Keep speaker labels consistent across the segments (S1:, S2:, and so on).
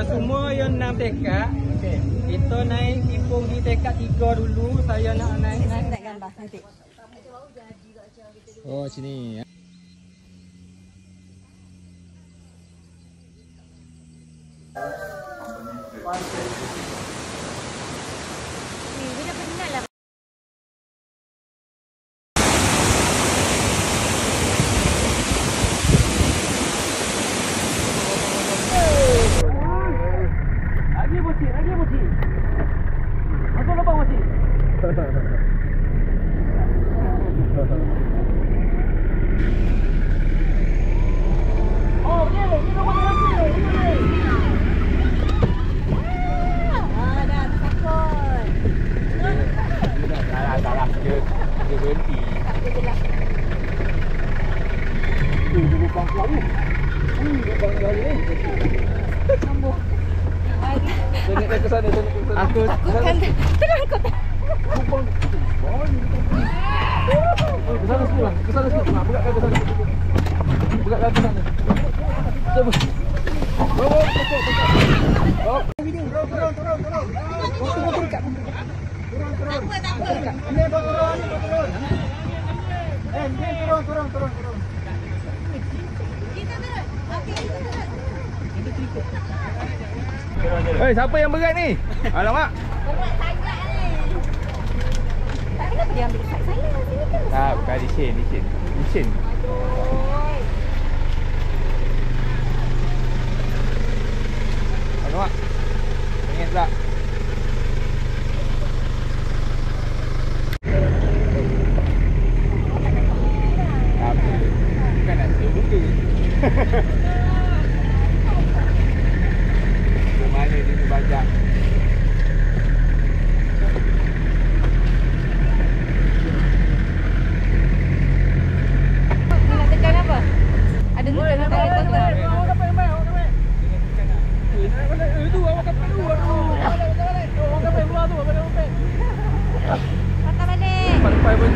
S1: semua yang 6 tekad. Okey. Kita naik timpung di tekad 3 dulu. Saya nak naik gambar nanti.
S2: Oh, sini ya.
S3: Dia dah penat lah.
S1: Lagi bocil. Masuk lubang bocil. Oh, okey. Ini lubang lagi.
S3: Dah takut.
S2: Salah. Dia berhenti.
S3: Tak boleh lah.
S1: Lubang lalu. Lubang lalu.
S3: Sambung.
S1: Tengok ke sana. Aku
S3: Takutkan. Terangkut.
S1: lubang. Ke sana sikit. Buka ke sana. Buka ke sana. Cuba. Oh. Turun.
S3: Tak apa.
S1: Ini turun. Ini turun.
S3: Kita turun. Okey, kita turun.
S2: Hei, siapa yang berat ni? Alamak.
S3: Berat sangat ni. Tak kenapa dia ambil side saya? Sini kan.
S2: Tak, bukan licin. Alamak. Ingat tak? Bukan nak sewa buka. Mana dia tu bajak.
S3: Nak tekan apa? Ada tekan apa?
S1: Awak kapal yang baik. Itu awak kapal dulu. Awak kapal luar tu.
S3: Patah balik.
S1: Lepas pun.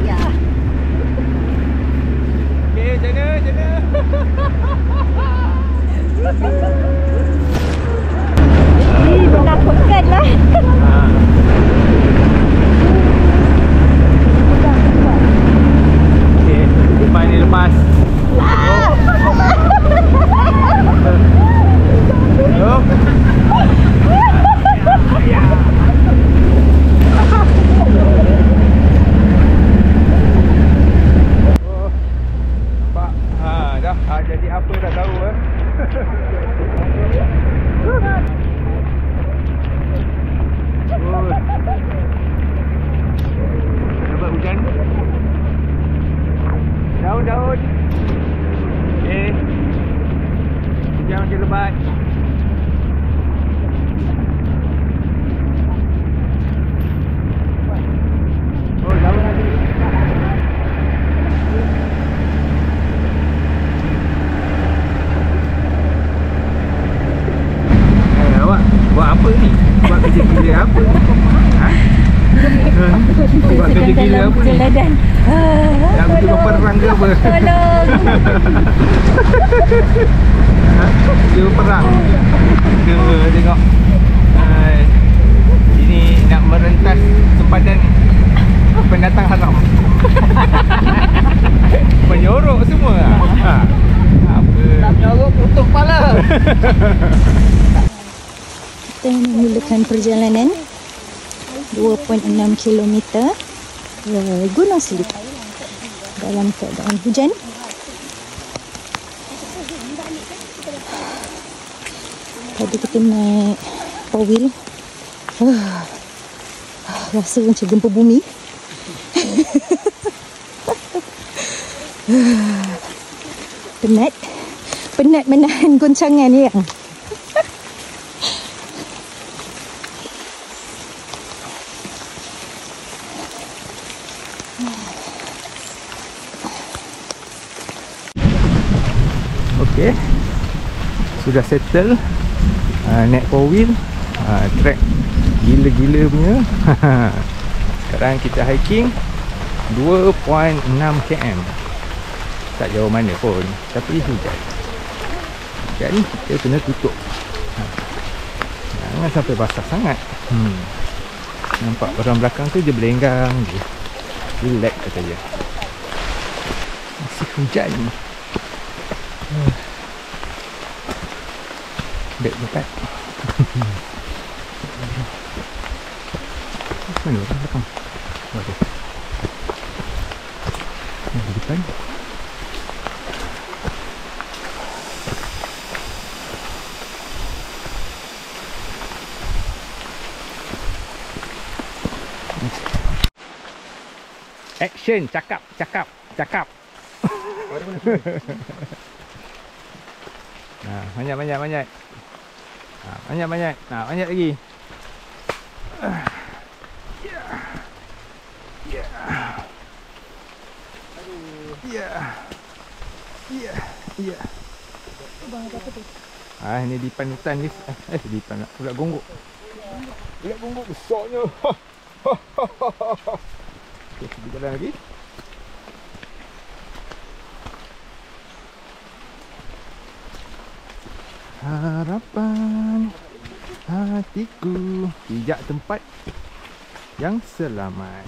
S3: Ya.
S2: Okey, jana.
S3: Menakutkan lah.
S2: Okey, depan ni lepas. Jom. Nampak? Dah jadi apa dah tahu Dapat hujan. Daun. Okey. Hujan macam lebat. Oh, daun lagi. Awak buat apa ni? Buat kerja gila apa? Ha? Buat kerja gila apa ni?
S3: Jalanan.
S2: Nak pergi berperang ke apa?
S3: Tolong.
S2: Ha? Dia berperang ke tengok. Ini nak merentas sempadan pendatang haram. Menyorok semua. Ha. Apa?
S1: Tak menyorok, putus kepala.
S3: Kita memulakan perjalanan 2.6 km ke Gunung Selip dalam keadaan hujan. Tadi kita naik 4-wheel. Rasa macam gempa bumi. Penat menahan goncangan ya.
S2: Okey. Sudah settle. Naik 4-wheel. Track gila-gila punya. Sekarang kita hiking 2.6 km. tak jauh mana pun. Tapi hujan. Hujan ni kita kena tutup. Jangan sampai basah sangat. Nampak orang belakang tu dia berlenggang je. Relax kata dia. Masih hujan. Beg dekat. Mana orang belakang? Oh, tu. Di depan. Action, cakap. Banyak. Banyak lagi. Ya. Ini dipan hutan ni. Dipan nak ulat gonggok. Ulat gonggok besarnya. Okey, kita jalan lagi. Harapan hatiku, pijak tempat yang selamat.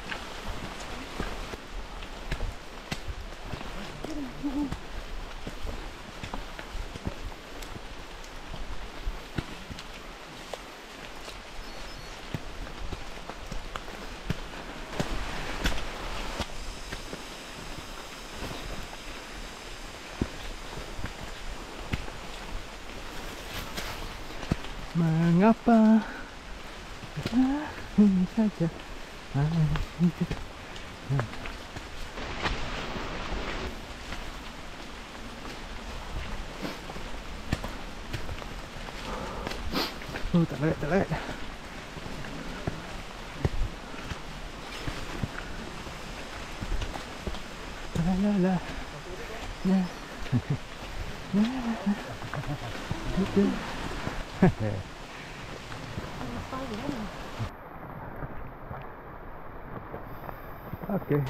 S2: Mengapa ini saja tak larat Okey.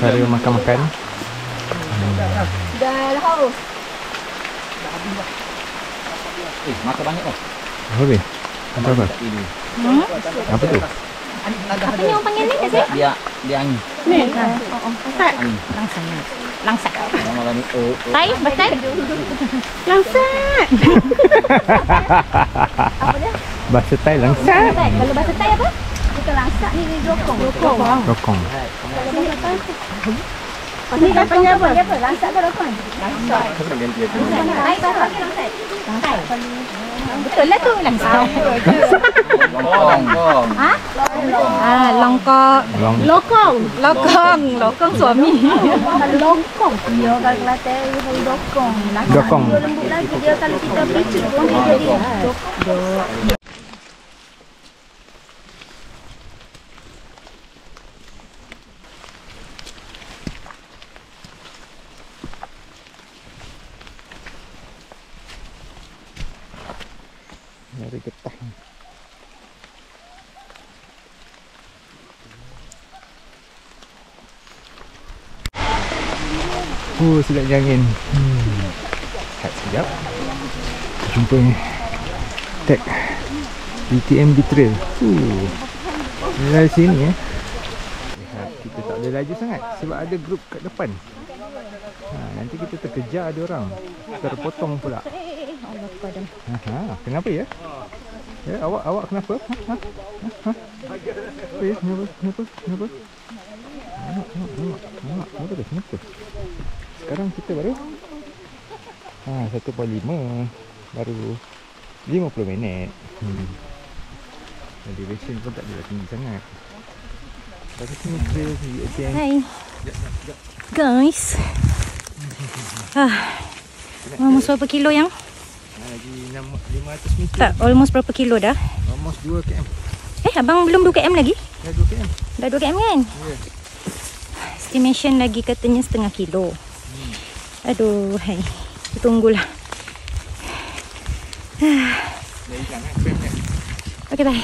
S2: Cara makan-makan.
S3: Dah haus.
S4: Makan banyak tau.
S2: Apa ni? Apa? Apa tu?
S3: Apa ni orang panggil ni kat sini?
S4: Dia angin.
S3: Ni. Langsak. Langsak.
S4: Nama ni
S3: Tai, betul? Langsak. Apa dia?
S2: Bahasa Thai langsak.
S3: Kalau bahasa Thai apa? Bukan langsak ni rokong.
S2: Rokong.
S3: Ni kan panggil apa? Langsak ke rokong? Langsak. Thai bahasa panggil langsak. Langsak. Betul lah tu langsak.
S4: Longkong.
S3: Ha? Longkong. Lokong suami. Longkong. Dia kalau Kelantan dia lokong.
S2: Lokong.
S3: Dia lembut lagi dia kalau kita picit pun dia jadi dok.
S2: Dari getah. Sedap angin. Sekejap. Jumpa tag BTMB Trail. Dari sini kita tak boleh laju sangat sebab ada grup kat depan. Nanti kita terkejar dia orang. Terpotong pula. Kenapa ya? Ya, awak kenapa? Kenapa? Kenapa? Sekarang kita baru 1.5 baru 50 minit. Elevation pun tak ada tinggi sangat. Tapi sini trail sendiri again.
S3: Hai. Guys. Almost berapa kilo yang?
S2: Lagi 500 meter.
S3: Tak, almost berapa kilo dah?
S2: Almost 2 km.
S3: Abang belum 2 km lagi?
S2: Dah 2 km.
S3: Dah 2 km kan?
S2: Ya.
S3: Estimation lagi katanya setengah kilo. Aduh, hai. Tunggulah.
S2: Dari jangan krem kan.
S3: Okey, bye.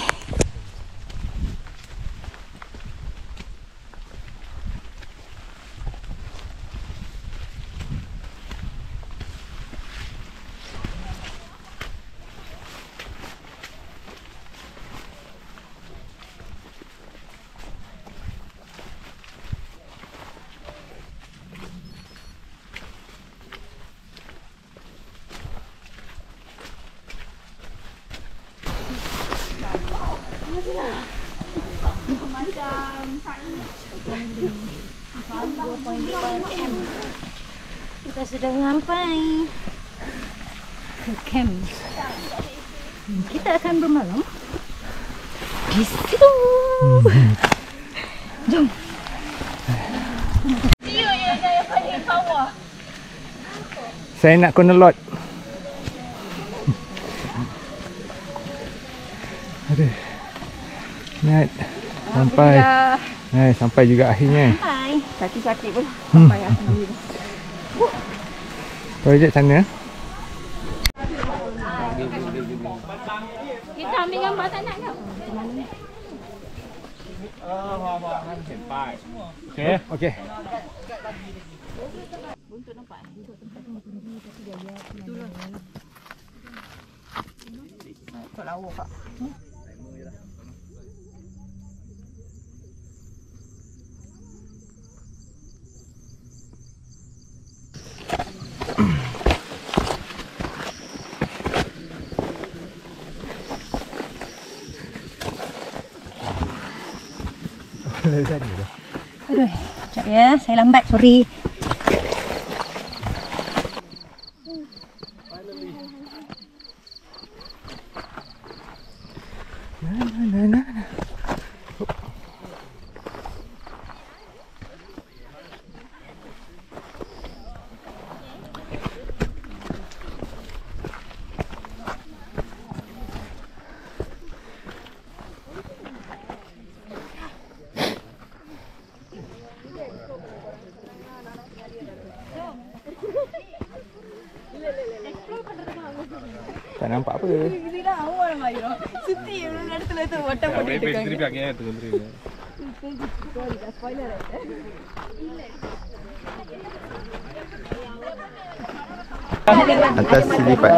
S3: Kita sudah sampai ke camp. Kita akan bermalam di situ. Jom.
S2: Saya nak kena lot. Aduh. Nak sampai. Sampai juga akhirnya.
S3: Sampai.
S5: Sakit-sakit pun sampai akhir.
S2: Toilet sana.
S3: Kita ambil gambar tak nak ke?
S2: Okey. Okey.
S5: Tak lawa kak.
S3: Aduh, sekejap ya. Saya lambat, sorry.
S2: Tak nampak apa.
S5: Tidak awal mayo. Suti belum ada tu water botol dekat.
S2: Atas silipat.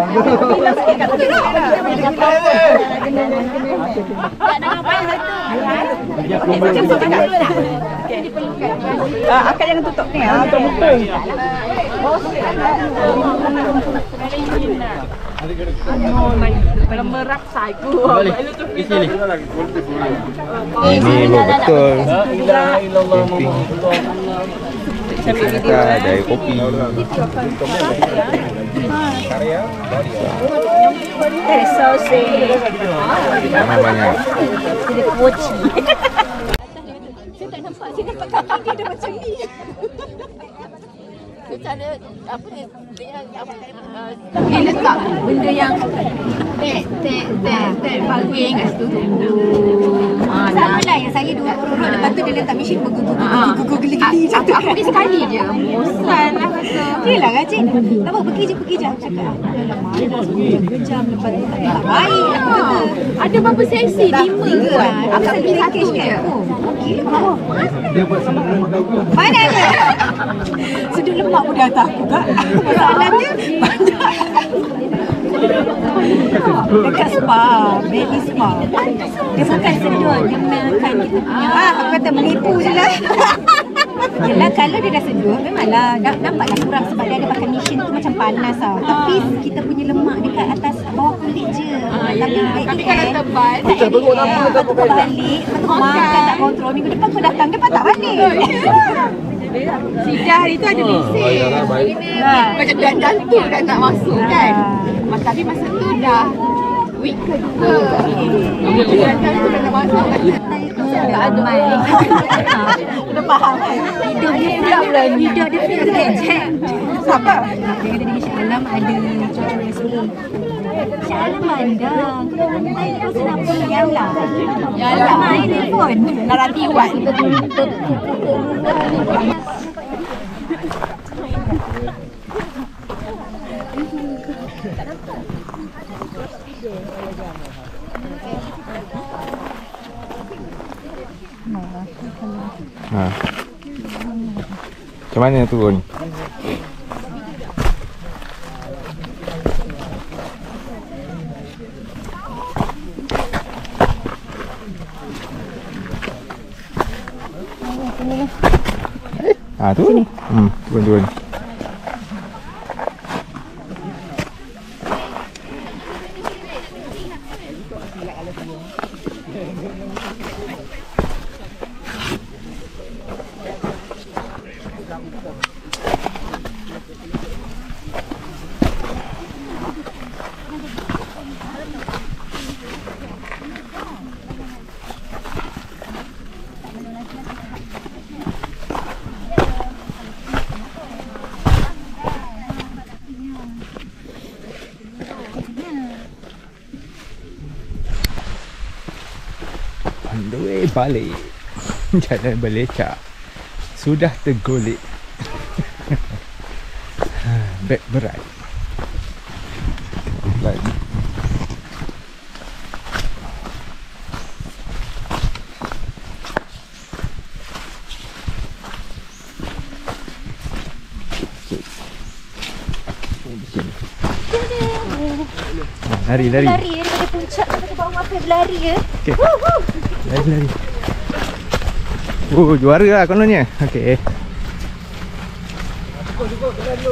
S5: Akak jangan tutup ni. Betul. Merak saiku.
S2: Ini betul. Kita ada kopi. Memang banyak.
S3: Jadi poci.
S5: Saya tak nampak. Saya nampak kaki dia macam ni. Cara apa ni? Dia letak benda yang tek baling kat situ.
S3: Sama lah yang saya dua urut lepas tu dia letak mesin bergugur geli-geli macam tu.
S5: Aku pergi sekali je. Bosan lah kata.
S3: Yelah Rajin. Tak apa, pergi je. Aku cakap, alamak, dia dah 10 jam lepas tu tak baik aku kata.
S5: Ada berapa sesi? 5 ke? Aku pergi satu je.
S3: Okey, mana dia? Sedut lemak pun dah tak aku kak. Masalahnya banyak. Dekat spa, belly spa. Dia bukan sedut, dia makan kita punya. Aku kata menipu je lah. Yelah, kalau dia dah sedut, memanglah nampaklah kurang sebab dia ada pakai mesin tu macam panas tau. Tapi kita punya lemak dekat atas bawah kulit je.
S5: Tapi kalau tebal,
S3: tak perut apa tak pakai balik. Makan tak kontrol. Minggu depan kau datang, dia patah balik.
S5: sidar itu ada mesin. Macam jantung dah nak masuk kan. Tapi masa tu dah week kedua. Jantung tu dah nak masuk.
S3: ramai.
S5: Dah faham kan?
S3: Hidup dia kejap.
S5: Siapa?
S3: Dia kata Shah Alam ada cucu resmi. Shah Alam ada. Main pun kenapa Yala? Yala main telefon.
S5: Narati Wan.
S2: Ha. Macam mana turun? Turun. Turun. On the way balik. Jalan belecak sudah tergolek. Beg berat. Lagi. Lari.
S3: Lari daripada puncak ke bawah ke berlari ya.
S2: Okey. Lari. Oh, juara lah kononnya. Okey. Cukup, lari.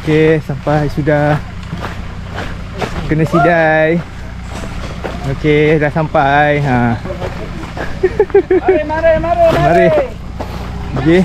S2: Okey, sampai sudah. Kena sidai. Okey, dah sampai. Ha. Mari. Okey.